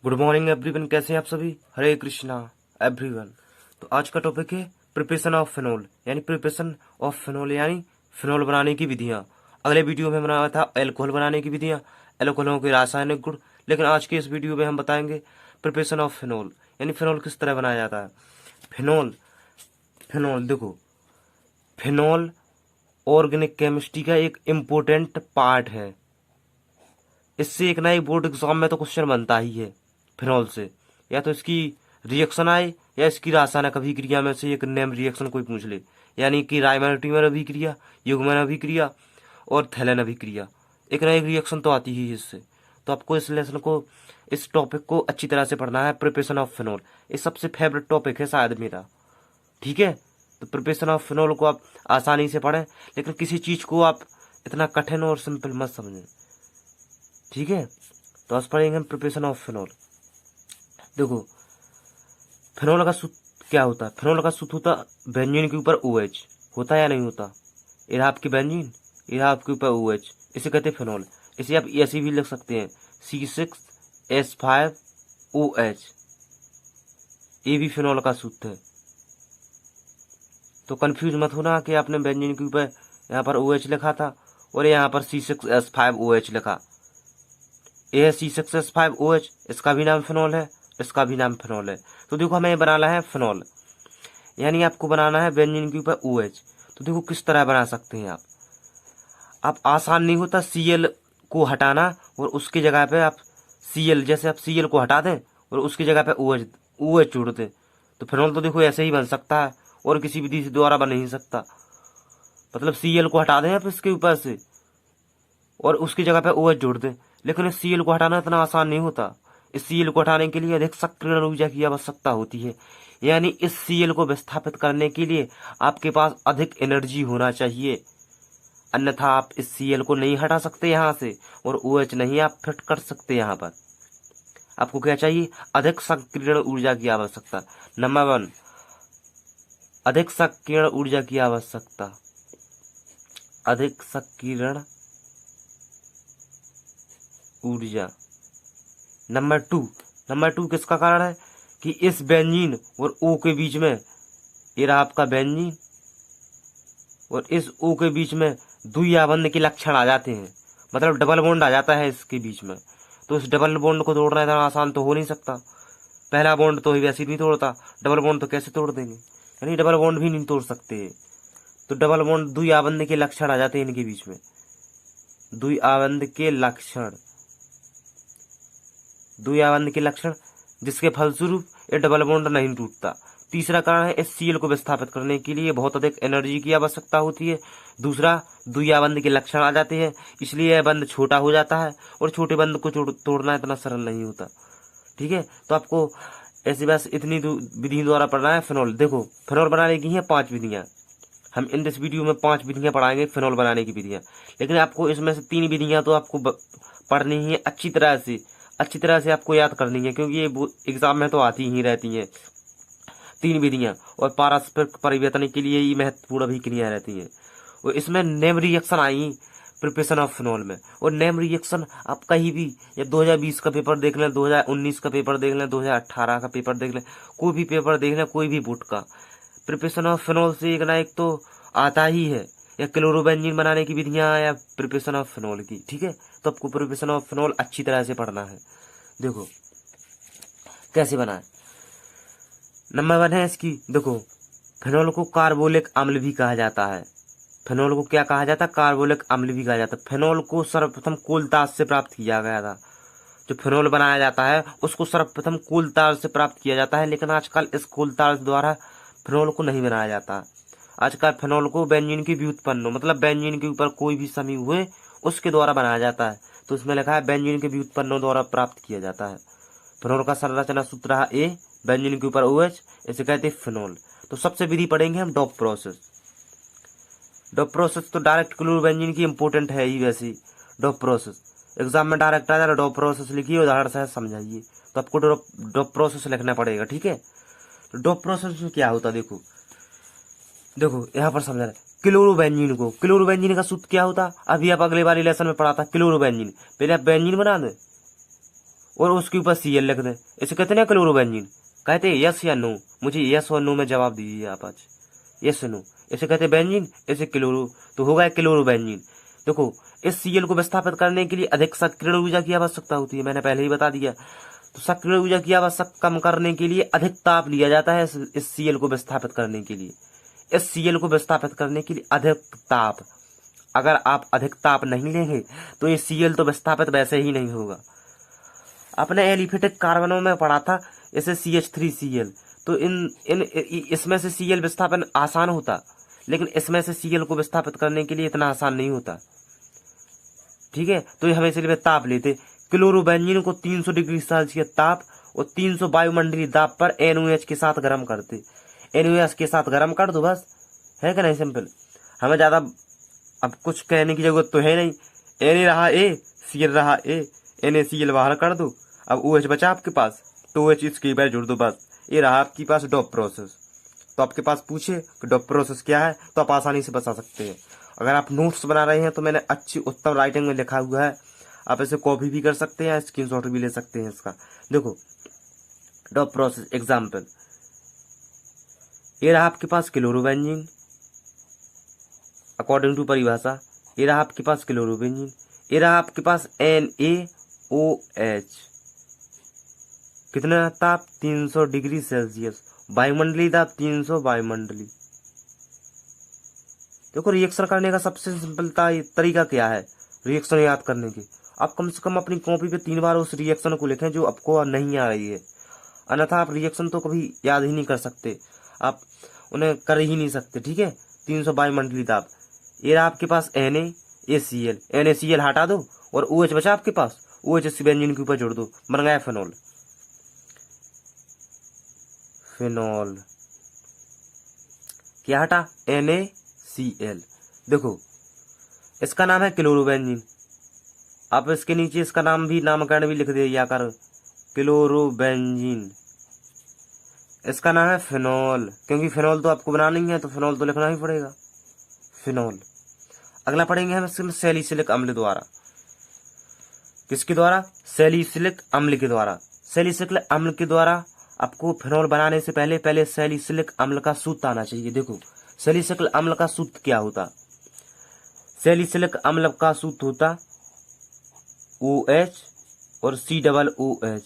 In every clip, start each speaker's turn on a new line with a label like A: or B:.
A: Good morning everyone, कैसे हैं आप सभी। हरे कृष्णा एवरीवन। तो आज का टॉपिक है प्रिपरेशन ऑफ फिनोल, यानी प्रिपरेशन ऑफ फिनोल यानी फिनोल बनाने की विधियां। अगले वीडियो में बनाया था एल्कोहल बनाने की विधियां, एल्कोहलों के रासायनिक गुण। लेकिन आज के इस वीडियो में हम बताएंगे प्रिपरेशन ऑफ फिनोल, यानी फिनोल किस तरह बनाया जाता है। फिनोल फिनोल देखो, फिनोल ऑर्गेनिक केमिस्ट्री का एक इम्पोर्टेंट पार्ट है। इससे एक ना एक बोर्ड एग्जाम में तो क्वेश्चन बनता ही है फिनॉल से। या तो इसकी रिएक्शन आए या इसकी रासायनिक अभिक्रिया में से एक नेम रिएक्शन कोई पूछ ले, यानी कि राइमोटिमर अभिक्रिया, युग्मन अभिक्रिया और थैलेन अभिक्रिया। एक ना एक रिएक्शन तो आती ही है इससे। तो आपको इस लेसन को, इस टॉपिक को अच्छी तरह से पढ़ना है। प्रिपरेशन ऑफ फिनॉल ये सबसे फेवरेट टॉपिक है शायद मेरा, ठीक है। तो प्रिपरेशन ऑफ फिनॉल को आप आसानी से पढ़ें, लेकिन किसी चीज को आप इतना कठिन और सिंपल मत समझें, ठीक है। तो आज पढ़ेंगे हम प्रिपरेशन ऑफ फिनॉल। देखो, फिनॉल का सूत्र क्या होता है। फिनॉल का सूत्र होता बेंजीन के ऊपर OH होता है या नहीं होता। ये आपकी बेंजीन, ये आपके ऊपर OH, इसे कहते हैं फिनॉल। इसे आप ऐसे भी लिख सकते हैं C6H5OH। ये भी फिनॉल का सूत्र है। तो कंफ्यूज मत होना कि आपने बेंजीन के ऊपर यहाँ पर OH लिखा था और यहाँ पर C6H5OH लिखा। ये है C6H5OH, इसका भी नाम फिनॉल है, इसका भी नाम फिनॉल है। तो देखो, हमें बनाना है फिनॉल, यानी आपको बनाना है बेंजीन के ऊपर OH। तो देखो किस तरह बना सकते हैं आप आसान नहीं होता Cl को हटाना और उसकी जगह पे आप Cl, जैसे आप Cl को हटा दें और उसकी जगह पे OH जोड़ दें। तो फिनॉल तो देखो ऐसे ही बन सकता है और किसी विधि से द्वारा बन नहीं सकता। मतलब Cl को हटा दें आप इसके ऊपर से और उसकी जगह पे OH जोड़ दें, लेकिन इस Cl को हटाना इतना आसान नहीं होता। इस Cl को हटाने के लिए अधिक सक्रियण ऊर्जा की आवश्यकता होती है, यानी इस Cl को विस्थापित करने के लिए आपके पास अधिक एनर्जी होना चाहिए, अन्यथा आप इस Cl को नहीं हटा सकते यहाँ से और OH नहीं आप फिट कर सकते। यहाँ पर आपको क्या चाहिए, अधिक सक्रियण ऊर्जा की आवश्यकता। नंबर 1, अधिक सक्रियण ऊर्जा की आवश्यकता, अधिक सक्रियण ऊर्जा। नंबर टू किसका कारण है कि इस बेंजीन और O के बीच में, ये रहा आपका बेंजीन और इस O के बीच में द्विआबंध के लक्षण आ जाते हैं, मतलब डबल बॉन्ड आ जाता है इसके बीच में। तो इस डबल बॉन्ड को तोड़ना इतना आसान तो हो नहीं सकता। पहला बॉन्ड तो वैसे ही नहीं तोड़ता, डबल बॉन्ड तो कैसे तोड़ देंगे, यानी डबल बॉन्ड भी नहीं तोड़ सकते। तो डबल बॉन्ड, द्विआबंध के लक्षण आ जाते हैं इनके बीच में, द्विआबंध के लक्षण, द्विआबंध के लक्षण, जिसके फलस्वरूप ये डबल बॉन्ड नहीं टूटता। तीसरा कारण है, इस Cl को विस्थापित करने के लिए बहुत अधिक एनर्जी की आवश्यकता होती है। दूसरा, द्विआबंध के लक्षण आ जाते हैं, इसलिए यह बंध छोटा हो जाता है और छोटे बंध को तोड़ना इतना सरल नहीं होता, ठीक है। तो आपको ऐसे बस इतनी विधि द्वारा पढ़ना है फिनॉल। देखो, फिनॉल बनाने की है 5 विधियां। हम इन दिस वीडियो में 5 विधियां पढ़ाएंगे फिनॉल बनाने की विधियां, लेकिन आपको इसमें से 3 विधियां तो आपको पढ़नी ही है अच्छी तरह से आपको याद करनी है, क्योंकि ये एग्जाम में तो आती ही रहती हैं 3 विधियां और पारस्परिक परिवर्तन के लिए ये महत्वपूर्ण अभिक्रियाएं रहती हैं। और इसमें name reaction I preparation of phenol में। और नेम रिएक्शन आप कहीं भी, या 2020 का पेपर देख लें, 2019 का पेपर देख लें, 2018 का पेपर देख लें, कोई भी पेपर देख लें, कोई भी बोर्ड का, प्रिपरेशन ऑफ फिनॉल से एक ना एक तो आता ही है, या क्लोरोबेंजीन बनाने की विधियां या प्रिपरेशन ऑफ फिनॉल की, ठीक है। तो आपको प्रिपरेशन ऑफ फिनॉल अच्छी तरह से पढ़ना है। देखो कैसे बनाए। नंबर 1 है इसकी, देखो, फिनॉल को कार्बोलिक अम्ल भी कहा जाता है। फिनॉल को क्या कहा जाता है, कार्बोलिक अम्ल भी कहा जाता है। फिनॉल को सर्वप्रथम कोलतास से प्राप्त किया गया था। जो फिनॉल बनाया जाता है उसको सर्वप्रथम कोलतार से प्राप्त किया जाता है, लेकिन आजकल इस कोलतार द्वारा फिनॉल को नहीं बनाया जाता। आजकल फिनॉल को बेंजीन की व्युत्पन्न, मतलब बेंजीन के ऊपर कोई भी समूह हुए उसके द्वारा बनाया जाता है। तो इसमें लिखा है बेंजीन के व्युत्पन्नों द्वारा प्राप्त किया जाता है। फिनॉल का संरचना सूत्र है A, बेंजीन के ऊपर OH, इसे कहते हैं फिनॉल। तो सबसे विधि पढ़ेंगे हम डॉप प्रोसेस। डॉप प्रोसेस तो डायरेक्ट क्लोरोबेंजीन की इंपॉर्टेंट है ही वैसे। डॉप प्रोसेस एग्जाम में डायरेक्ट आ जा रहा, डॉप प्रोसेस लिखिए, उदाहरण से समझाइए। तो आपको डॉप प्रोसेस लिखना पड़ेगा, ठीक है। तो डॉप प्रोसेस में क्या होता है, देखो यहाँ पर समझा रहे क्लोरोबेंजीन का सूत्र क्या होता। अभी आप अगले वाले लेसन में पढ़ा था क्लोरोबेंजीन। पहले आप बेंजीन बना दें, और उसके ऊपर Cl लिख दे, इसे कहते हैं क्लोरोबेंजीन। कहते हैं यस या नो, मुझे यस और नो में जवाब दीजिए आप आज, यस नो। इसे कहते हैं बेंजीन, इसे क्लोरो, तो होगा क्लोरोबेंजीन। देखो इस Cl को विस्थापित करने के लिए अधिक सक्रिय ऊर्जा की आवश्यकता होती है, मैंने पहले ही बता दिया। तो सक्रिय ऊर्जा की आवश्यकता कम करने के लिए अधिक ताप लिया जाता है इस Cl को विस्थापित करने के लिए। इस Cl को विस्थापित करने के लिए अधिक ताप, अगर आप अधिक ताप नहीं लेंगे तो ये Cl तो विस्थापित वैसे ही नहीं होगा। अपने एलिफेटिक कार्बनों में पढ़ा था इसे CH3Cl, तो इसमें से Cl विस्थापन आसान होता, लेकिन इसमें से Cl को विस्थापित करने के लिए इतना आसान नहीं होता। ठीक है, तो ये हम इसलिए ताप लेते। क्लोरोबेंजीन को 300 डिग्री सेल्सियस ताप और 300 वायुमंडलीय दाब पर NaOH के साथ गर्म करते। NaOH के साथ गर्म कर दो, बस है कि नहीं, सिंपल। हमें ज्यादा अब कुछ कहने की जरूरत तो है नहीं। Na रहा A, Cl रहा A, NaCl बाहर कर दो, अब OH बचा आपके पास, तो OH इसके बार जुड़ दो, बस। ये रहा आपके पास डॉप प्रोसेस। तो आपके पास पूछे कि डॉप प्रोसेस क्या है, तो आप आसानी से बता सकते हैं। अगर आप नोट्स बना रहे हैं तो मैंने अच्छी उत्तम राइटिंग में लिखा हुआ है, आप इसे कॉपी भी कर सकते हैं, स्क्रीनशॉट भी ले सकते हैं इसका। देखो डॉप प्रोसेस एग्जाम्पल, ये रहा आपके पास क्लोरोबेंजीन अकॉर्डिंग टू परिभाषा, ये रहा आपके पास क्लोरोबेंजीन, ये रहा आपके पास NaOH, कितना ताप 300 डिग्री सेल्सियस, वायुमंडलीय दाब 300 वायुमंडलीय। देखो रिएक्शन करने का सबसे सिंपल तरीका क्या है रिएक्शन याद करने की, आप कम से कम अपनी कॉपी पे 3 बार उस रिएक्शन को लिखें जो आपको नहीं आ रही है, अन्यथा आप रिएक्शन तो कभी याद ही नहीं कर सकते, आप उन्हें कर ही नहीं सकते। ठीक है, 300 वायुमंडलीय दाब, ये रहा आपके पास NaCl, NaCl हटा दो और OH बचा आपके पास, OH इस बेंजीन के ऊपर जोड़ दो, बन गया फिनॉल। फिनॉल क्या हटा, NaCl। देखो इसका नाम है क्लोरोबेंजीन, आप इसके नीचे इसका नाम भी नामकरण भी लिख दिया कर, क्लोरोबेंजीन। इसका नाम है फिनॉल, क्योंकि फिनॉल तो आपको बनाना ही है, तो फिनॉल तो लिखना ही पड़ेगा, फिनॉल। अगला पढ़ेंगे हम सैलिसिलिक अम्ल द्वारा, किसके द्वारा, सैलिसिलिक अम्ल के द्वारा। सैलिसिलिक अम्ल के द्वारा आपको फिनॉल बनाने से पहले सैलिसिलिक अम्ल का सूत्र आना चाहिए। देखो सैलिसिलिक अम्ल का सूत्र क्या होता, सैलिसिलिक अम्ल का सूत्र होता OH और COOH।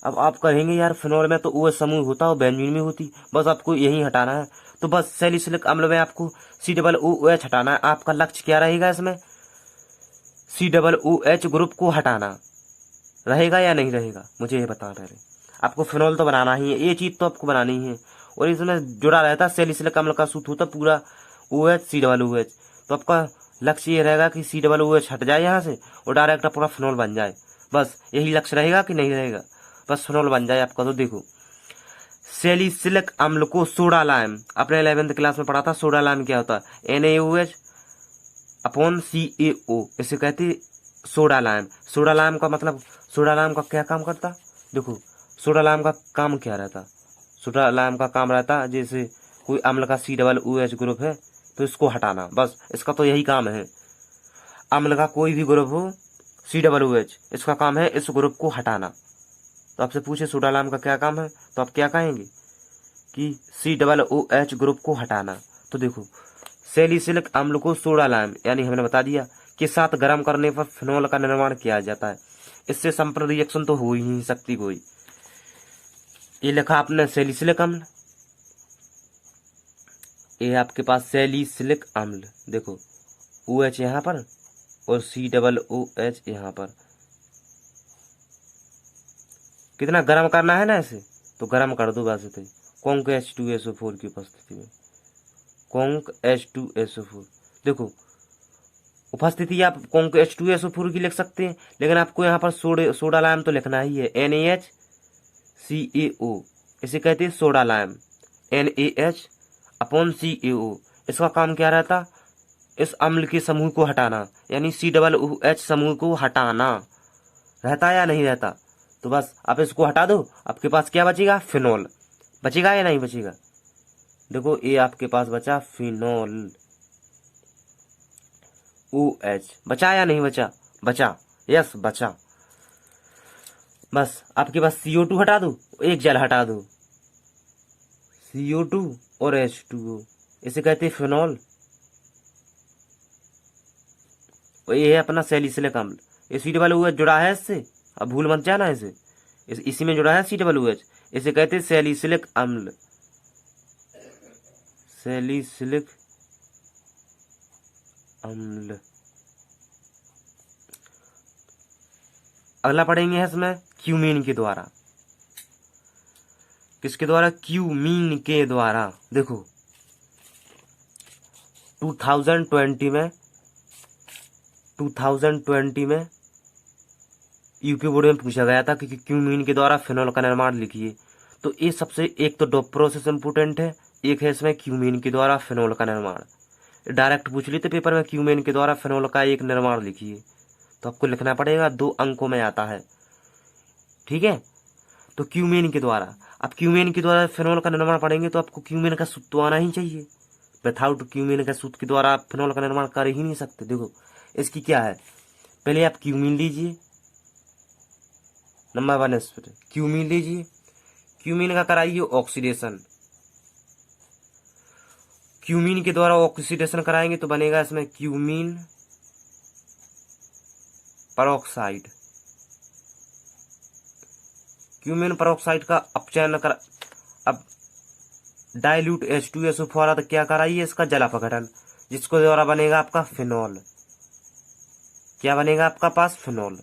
A: अब आप कहेंगे यार फिनॉल में तो OH समूह होता और बेंजीन में होती, बस आपको यही हटाना है, तो बस सैलिसिलिक अम्ल में आपको COOH हटाना है। आपका लक्ष्य क्या रहेगा इसमें, COOH ग्रुप को हटाना रहेगा या नहीं रहेगा, मुझे ये बताना पहले। आपको फिनॉल तो बनाना ही है, ये चीज तो आपको बनानी है, और इसमें जुड़ा रहता है सैलिसिलिक अम्ल का सूत्र होता पूरा OH COOH। तो आपका लक्ष्य ये रहेगा कि COOH हट जाए यहाँ से और डायरेक्ट पूरा फिनॉल बन जाए, बस यही लक्ष्य रहेगा कि नहीं रहेगा, बस फिनॉल बन जाए आपका। तो देखो सैलिसिलिक अम्ल को सोडा लाइम, अपने 11th क्लास में पढ़ा था, सोडा लाइम क्या होता है, NaOH अपॉन CaO, इसे कहते सोडा लाइम। सोडा लाइम का मतलब, सोडा लाइम का क्या काम करता, देखो सोडा लाइम का काम क्या रहता, सोडा लाइम का काम रहता जैसे कोई अम्ल का COOH ग्रुप है तो इसको हटाना, बस इसका तो यही काम है। अम्ल का कोई भी ग्रुप हो COOH, इसका काम है इस ग्रुप को हटाना। तो आपसे पूछे सोडा लाइम का क्या काम है, तो आप क्या कहेंगे कि COOH ग्रुप को हटाना। तो देखो सैलिसिलिक अम्ल को सोडा लाइम यानी हमने बता दिया के साथ गर्म करने पर फिनॉल का निर्माण किया जाता है, इससे संपूर्ण रिएक्शन तो हो ही नहीं सकती कोई। ये लिखा आपने सैलिसिलिक अम्ल, ये आपके पास सैलिसिलिक अम्ल, देखो OH यहाँ पर और COOH यहाँ पर। कितना गर्म करना है ना इसे, तो गर्म कर दो वैसे तो कॉन्क H2SO4 की उपस्थिति में, कॉन्क H2SO4। देखो उपस्थिति आप कॉन्क H2SO4 की लिख सकते हैं, लेकिन आपको यहाँ पर सोडा लाइम तो लिखना ही है, NaCaO, इसे कहते हैं soda lime, NaH upon CaO। इसका काम क्या रहता, इस अम्ल के समूह को हटाना, यानी COOH समूह को हटाना रहता या नहीं रहता। तो बस आप इसको हटा दो, आपके पास क्या बचेगा, फिनॉल बचेगा या नहीं बचेगा। देखो ये आपके पास बचा फिनॉल, OH बचा या नहीं बचा, बचा, यस बचा। बस आपके पास CO2 हटा दो, एक जल हटा दो, CO2 और H2O, इसे कहते हैं फिनॉल। और ये है अपना सैलिसिलिक अम्ल। ये COOH जुड़ा है इससे, अब भूल मत जाना इसे, इसी में जुड़ा है COOH, इसे कहते हैं सैलिसिलिक अम्ल, सैलिसिलिक अम्ल। अगला पढ़ेंगे इसमें क्यूमीन के द्वारा। किसके द्वारा? क्यूमीन के द्वारा। देखो 2020 में यूपी बोर्ड में पूछा गया था कि क्यूमीन के द्वारा फिनॉल का निर्माण लिखिए। तो ये सबसे, एक तो डॉप प्रोसेस इंपोर्टेंट है, एक है इसमें क्यूमीन के द्वारा फिनॉल का निर्माण। डायरेक्ट पूछ लेते पेपर में, क्यूमीन के द्वारा फिनॉल का एक निर्माण लिखिए, तो आपको लिखना पड़ेगा, 2 अंकों में आता है। ठीक है, तो क्यूमीन के द्वारा, अब क्यूमीन के द्वारा फिनॉल का निर्माण पढ़ेंगे तो आपको क्यूमीन का सूत्र तो आना ही चाहिए। विथआउट क्यूमीन का सूत्र के द्वारा आप फिनॉल का निर्माण कर ही नहीं सकते। देखो इसकी क्या है, पहले आप क्यूमीन लीजिए, नंबर 1 इस पर क्यूमीन लीजिए, क्यूमीन का कराइए ऑक्सीडेशन। क्यूमीन के द्वारा ऑक्सीडेशन कराएंगे तो बनेगा इसमें क्यूमीन परऑक्साइड। क्यूमीन परऑक्साइड का अपचयन कर, अब डाइल्यूट H2SO4 तो क्या कराइए इसका जल अपघटन, जिसको द्वारा बनेगा आपका फिनॉल। क्या बनेगा आपका पास? फिनॉल।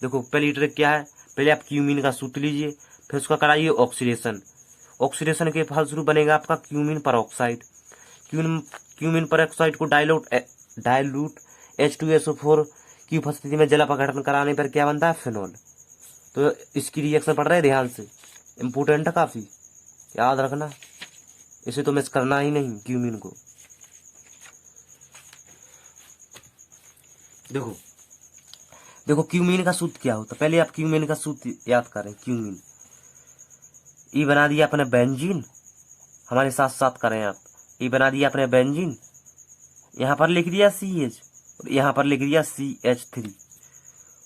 A: देखो पहली ट्रिक क्या है, पहले आप क्यूमीन का सूत्र लीजिए, फिर उसका कराइए ऑक्सीडेशन। ऑक्सीडेशन के फलस्वरूप बनेगा आपका क्यूमीन परऑक्साइड। क्यूमीन परऑक्साइड को डाइल्यूट H2SO4 की उपस्थिति में जल अपघटन कराने पर क्या बनता है? फिनॉल। तो इसकी रिएक्शन पढ़ रहे हैं ध्यान से, इम्पोर्टेंट है काफी, याद रखना, इसे तो मिस करना ही नहीं क्यूमीन को। देखो देखो क्यूमीन का सूत्र क्या होता है, पहले आप क्यूमीन का सूत्र याद करें। क्यूमीन, ये बना दिया अपने बेंजीन, हमारे साथ साथ करें आप, ये बना दिया अपने बेंजीन, यहाँ पर लिख दिया CH और यहाँ पर लिख दिया CH3।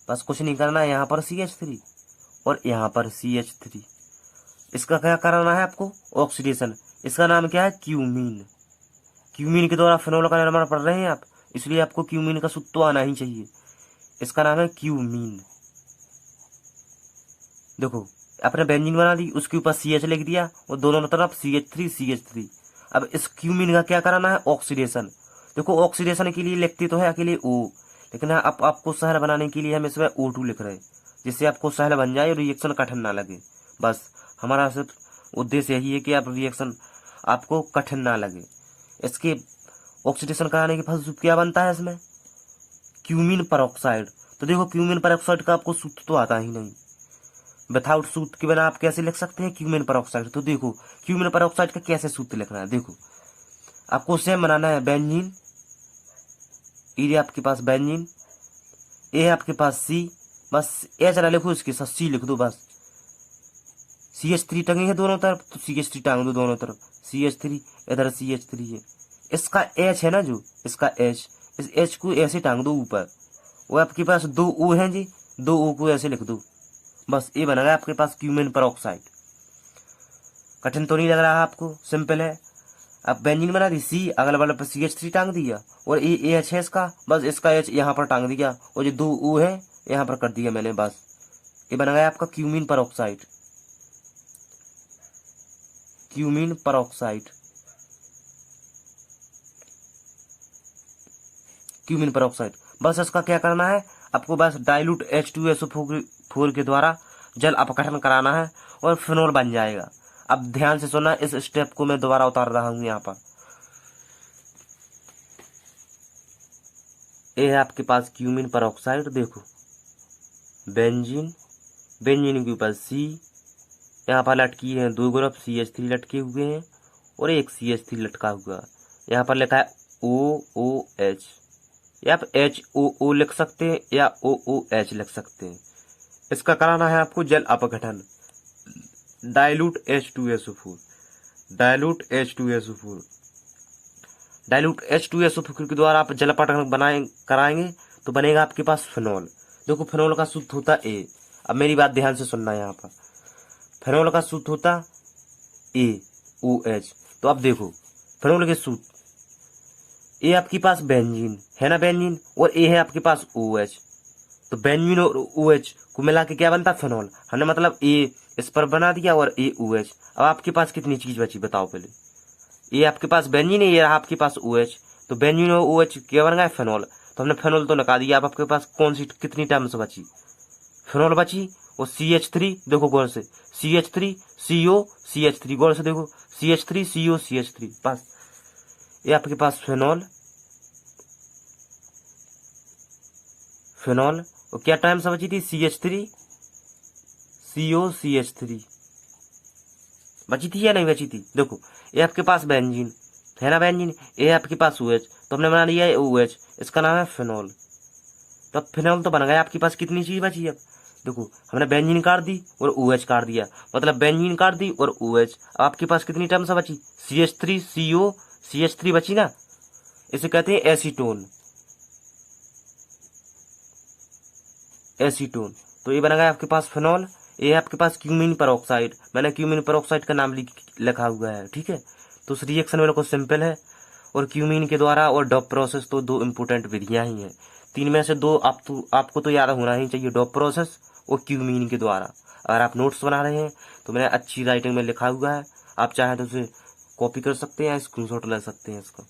A: बस कुछ नहीं करना है, यहाँ पर CH3 और यहाँ पर CH3। इसका क्या कराना है आपको? ऑक्सीडेशन। इसका नाम क्या है? क्यूमीन। क्यूमीन के द्वारा फिनॉल का निर्माण पढ़ रहे हैं आप, इसलिए आपको क्यूमीन का सूत्र तो आना ही चाहिए। इसका नाम है क्यूमीन। देखो आपने बेंजीन बना दी, उसके ऊपर CH लिख दिया और दोनों तरफ CH3। अब इस क्यूमीन का क्या कराना है? ऑक्सीडेशन। देखो ऑक्सीडेशन के लिए लिखते तो है अकेले O, लेकिन आपको सहल बनाने के लिए हम इसमें O2 लिख रहे हैं, जिससे आपको सहल बन जाए और रिएक्शन कठिन ना लगे। बस हमारा सिर्फ उद्देश्य यही है कि आप रिएक्शन आपको कठिन ना लगे। इसके ऑक्सीडेशन कराने के फलस्वरूप क्या बनता है इसमें? Cumene peroxide. तो देखो क्यूमीन परऑक्साइड का आपको सूत्र तो आता ही नहीं, विथआउट सूत्र के बिना आप कैसे लिख सकते हैं क्यूमीन परऑक्साइड? तो देखो क्यूमीन परऑक्साइड का कैसे सूत्र लिखना है। देखो आपको सेम बनाना है, बेंजीन, ये आपके पास बेंजीन, ए है आपके पास C, बस H ना लिखो, इसके साथ C लिख दो बस। CH3 टंगे है दोनों तरफ तो CH3 टांग दो दोनों तरफ, CH3 इधर CH3 है। इसका H है ना जो, इसका H, इस H को ऐसे टांग दो ऊपर, वो आपके पास 2 O हैं जी, 2 O को ऐसे लिख दो, बस ये बना आपके पास क्यूमीन परऑक्साइड। कठिन तो नहीं लग रहा आपको? सिंपल है। अब बेंजीन बना दी C, अगल बगल पर CH3 टांग दिया और ये H है इसका, बस इसका H यहाँ पर टांग दिया और जो 2 O है यहाँ पर कर दिया मैंने, बस ये बना गया आपका cumene peroxide. Cumene peroxide, cumene peroxide. बस इसका क्या करना है आपको? बस डाइल्यूट H2SO4 के द्वारा जल अपघटन कराना है और फिनॉल बन जाएगा। अब ध्यान से सुनना, इस स्टेप को मैं दोबारा उतार रहा हूं यहाँ पर। ये है आपके पास क्यूमीन परऑक्साइड, देखो बेंजीन, बेंजीन के ऊपर C, यहाँ पर लटकी है 2 ग्रुप CH3 लटके हुए हैं और एक CH3 लटका हुआ, यहाँ पर लिखा है OOH, या आप HOO लिख सकते हैं या OOH लिख सकते हैं। इसका कराना है आपको जल अपघटन, dilute H2SO4, dilute H2SO4, dilute H2SO4 के द्वारा आप जल अपघटन कराएंगे तो बनेगा आपके पास फिनॉल। देखो फिनॉल का सूत्र होता है A, अब मेरी बात ध्यान से सुनना है यहाँ पर। फेनोल का सूत्र होता AOH। तो अब देखो फेनोल के सूत्र, ए आपके पास बेंजीन है ना, बेंजीन, और ए है आपके पास OH। तो बेंजीन और OH को मिला के क्या बनता है, फेनॉल। हमने मतलब ए इस पर बना दिया और AOH। अब आपके पास कितनी चीज बची बताओ पहले। ये आपके पास बेंजीन है, ये रहा आपके पास OH। तो बेंजीन और OH क्या बन गया, फेनॉल। तो हमने फेनॉल तो निकाल दिया। अब आपके पास कौन सी कितनी टर्म्स बची, फेनॉल बची और CH3। देखो गौर से, CH3 CO CH3, गौर से देखो, CH3 CO CH3, बस ये आपके पास फेनॉल, फेनॉल। और क्या टर्म्स बची थी, CH3 CO CH3 बची थी या नहीं बची थी। देखो ये आपके पास बेंजीन है ना, बेंजीन, ये आपके पास OH। तो हमने बना लिया है OH, इसका नाम है फेनॉल। तो अब फेनॉल तो बन गया। आपके पास कितनी चीज बची अब देखो, हमने बेंजीन काट दी और OH काट दिया, मतलब बेंजीन काट दी और OH। अब आपके पास कितनी टर्म्स बची, CH3 CO CH3 बची ना, इसे कहते हैं एसीटोन, एसीटोन। तो ये बना गया आपके पास फेनॉल। ये है आपके पास क्यूमीन पेरोक्साइड, मैंने क्यूमीन पेरोक्साइड का नाम लिखा हुआ है, ठीक है। तो उस रिएक्शन में बिल्कुल सिंपल है। और क्यूमीन के द्वारा और डॉप प्रोसेस तो दो इंपोर्टेंट विधियां ही हैं, तीन में से दो आपको तो याद होना ही चाहिए, डॉप प्रोसेस और क्यूमीन के द्वारा। अगर आप नोट्स बना रहे हैं तो मैंने अच्छी राइटिंग में लिखा हुआ है, आप चाहें तो उसे कॉपी कर सकते हैं या स्क्रीनशॉट ले सकते हैं इसका।